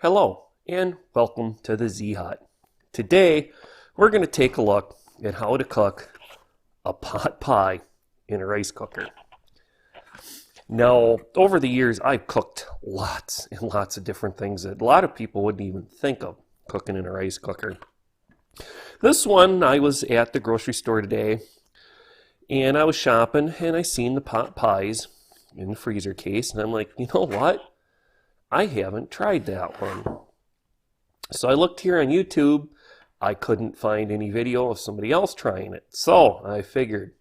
Hello and welcome to the Z Hut. Today we're going to take a look at how to cook a pot pie in a rice cooker. Now, over the years I've cooked lots and lots of different things that a lot of people wouldn't even think of cooking in a rice cooker. This one, I was at the grocery store today and I was shopping and I seen the pot pies in the freezer case and I'm like, you know what? I haven't tried that one. So I looked here on YouTube. I couldn't find any video of somebody else trying it. So I figured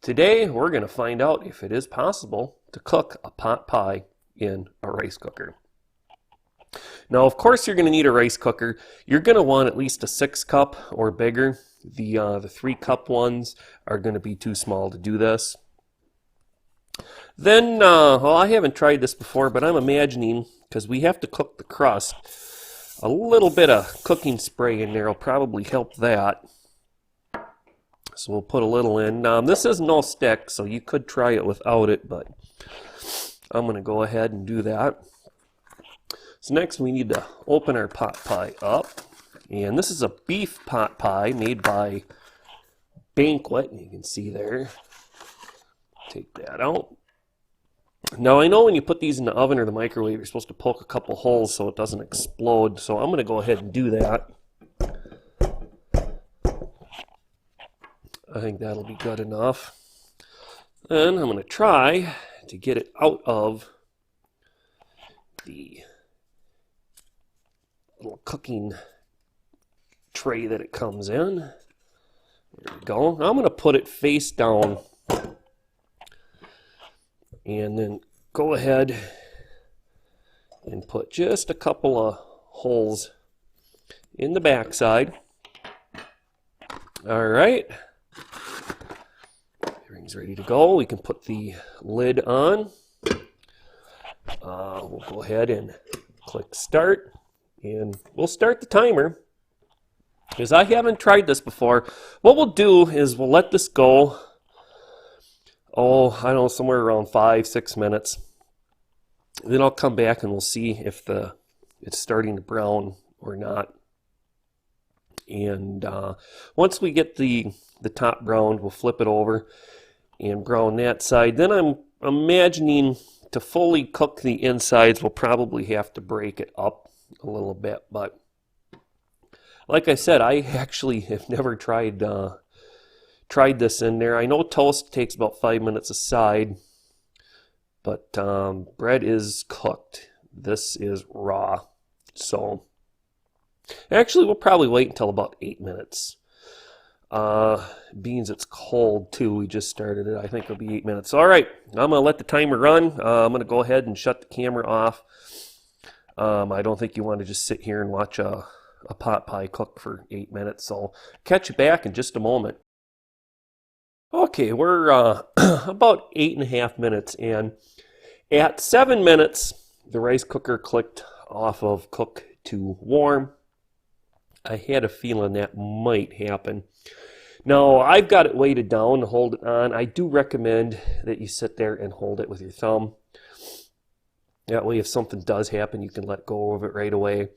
today we're going to find out if it is possible to cook a pot pie in a rice cooker. Now, of course, you're going to need a rice cooker. You're going to want at least a 6-cup or bigger. The 3-cup ones are going to be too small to do this. Then, well, I haven't tried this before, but I'm imagining, because we have to cook the crust, a little bit of cooking spray in there will probably help that. So we'll put a little in. This is no stick, so you could try it without it, but I'm going to go ahead and do that. So next we need to open our pot pie up. And this is a beef pot pie made by Banquet. You can see there. Take that out. Now I know when you put these in the oven or the microwave, you're supposed to poke a couple holes so it doesn't explode. So I'm going to go ahead and do that. I think that'll be good enough. Then I'm going to try to get it out of the little cooking tray that it comes in. There we go. I'm going to put it face down and then go ahead and put just a couple of holes in the backside. All right. Everything's ready to go. We can put the lid on. We'll go ahead and click start. And we'll start the timer, because I haven't tried this before. What we'll do is we'll let this go, I don't know, somewhere around 5-6 minutes. Then I'll come back and we'll see if it's starting to brown or not. And once we get the top browned, we'll flip it over and brown that side. Then I'm imagining to fully cook the insides, we'll probably have to break it up a little bit, but like I said, I actually have never tried this in there. I know toast takes about 5 minutes a side, but bread is cooked. This is raw, so actually we'll probably wait until about 8 minutes. Beans, it's cold too. We just started it. I think it'll be 8 minutes. All right, I'm gonna let the timer run. I'm gonna go ahead and shut the camera off. I don't think you want to just sit here and watch a pot pie cook for 8 minutes, so catch you back in just a moment. Okay, we're about 8.5 minutes in. At 7 minutes, the rice cooker clicked off of cook to warm. I had a feeling that might happen. Now, I've got it weighted down to hold it on. I do recommend that you sit there and hold it with your thumb. That way, if something does happen, you can let go of it right away.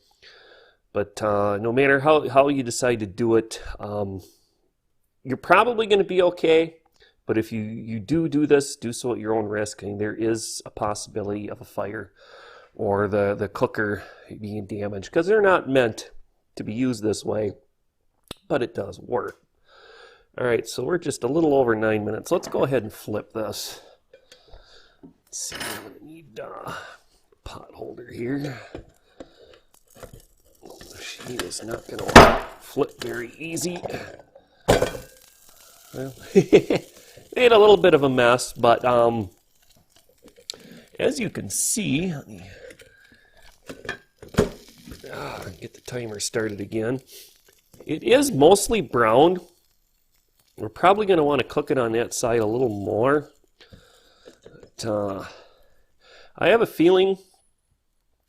But no matter how you decide to do it, you're probably going to be okay. But if you do this, do so at your own risk. And there is a possibility of a fire or the cooker being damaged, because they're not meant to be used this way, but it does work. All right, so we're just a little over 9 minutes. Let's go ahead and flip this. Let's see, I'm going to need pot holder here. She is not going to flip very easy. Well, made a little bit of a mess, but as you can see, let me get the timer started again. It is mostly browned. We're probably going to want to cook it on that side a little more. But, I have a feeling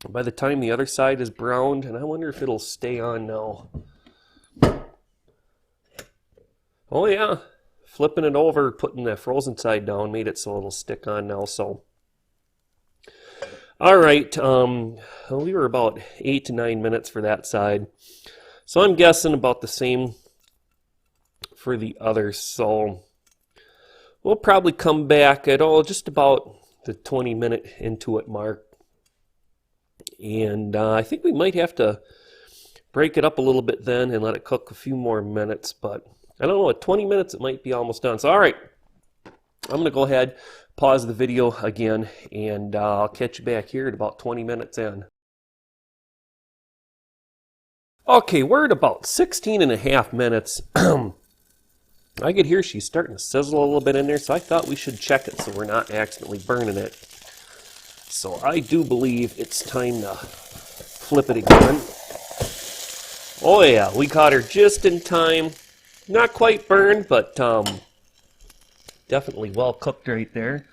by the time the other side is browned, and I wonder if it'll stay on now. Oh yeah, flipping it over, putting the frozen side down made it so it'll stick on now. So All right, we were about 8 to 9 minutes for that side. So I'm guessing about the same for the other. So we'll probably come back at just about the 20-minute into it mark. And I think we might have to break it up a little bit then and let it cook a few more minutes. But I don't know, at 20 minutes it might be almost done. So all right, I'm going to go ahead, pause the video again, and I'll catch you back here at about 20 minutes in. Okay, we're at about 16 and a half minutes. I could hear she's starting to sizzle a little bit in there, so I thought we should check it so we're not accidentally burning it. So I do believe it's time to flip it again. Oh yeah, we caught her just in time. Not quite burned, but definitely well cooked right there.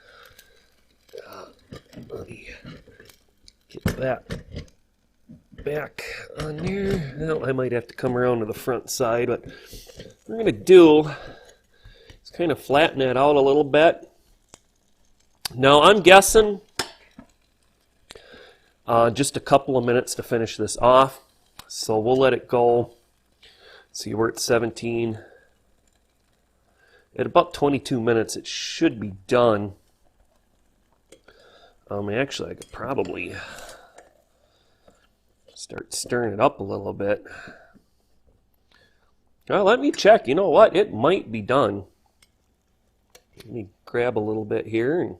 Let me get that back on there. Well, I might have to come around to the front side, but what we're going to do is kind of flatten that out a little bit. Now I'm guessing just a couple of minutes to finish this off. So we'll let it go. See, we're at 17. At about 22 minutes, it should be done. Actually, I could probably start stirring it up a little bit. Well, let me check. You know what? It might be done. Let me grab a little bit here. And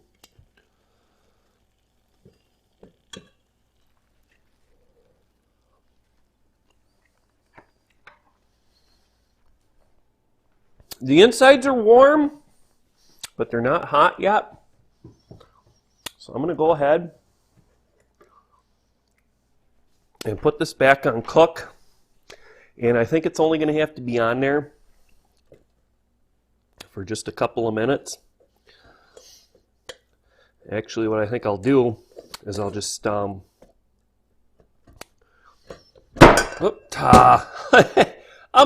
the insides are warm, but they're not hot yet. So I'm going to go ahead and put this back on cook. And I think it's only going to have to be on there for just a couple of minutes. Actually, what I think I'll do is I'll just I'm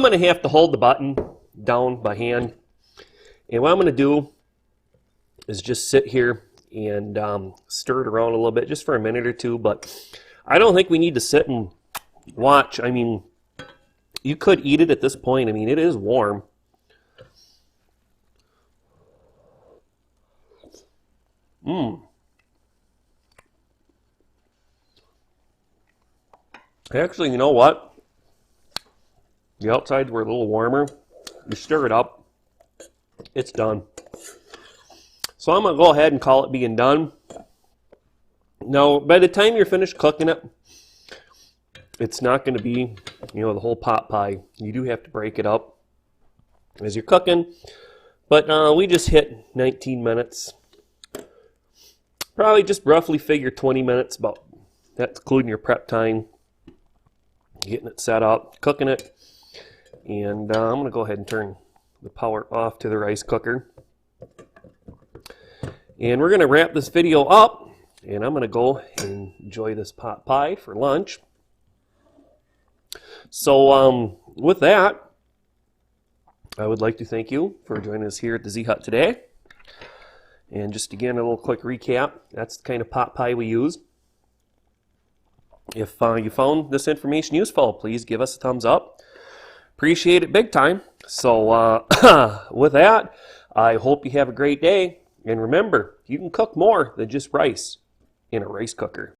going to have to hold the button down by hand. And what I'm going to do is just sit here and stir it around a little bit just for a minute or two. But I don't think we need to sit and watch. I mean, you could eat it at this point. I mean, it is warm. Actually, you know what? The outsides were a little warmer. You stir it up. It's done. So I'm going to go ahead and call it being done. Now, by the time you're finished cooking it, it's not going to be, the whole pot pie. You do have to break it up as you're cooking. But we just hit 19 minutes. Probably just roughly figure 20 minutes, about that's including your prep time, getting it set up, cooking it. And I'm going to go ahead and turn the power off to the rice cooker. And we're going to wrap this video up, and I'm going to go and enjoy this pot pie for lunch. So with that, I would like to thank you for joining us here at the Z Hut today. And just again, a little quick recap. That's the kind of pot pie we use. If you found this information useful, please give us a thumbs up. Appreciate it big time. So with that, I hope you have a great day. And remember, you can cook more than just rice in a rice cooker.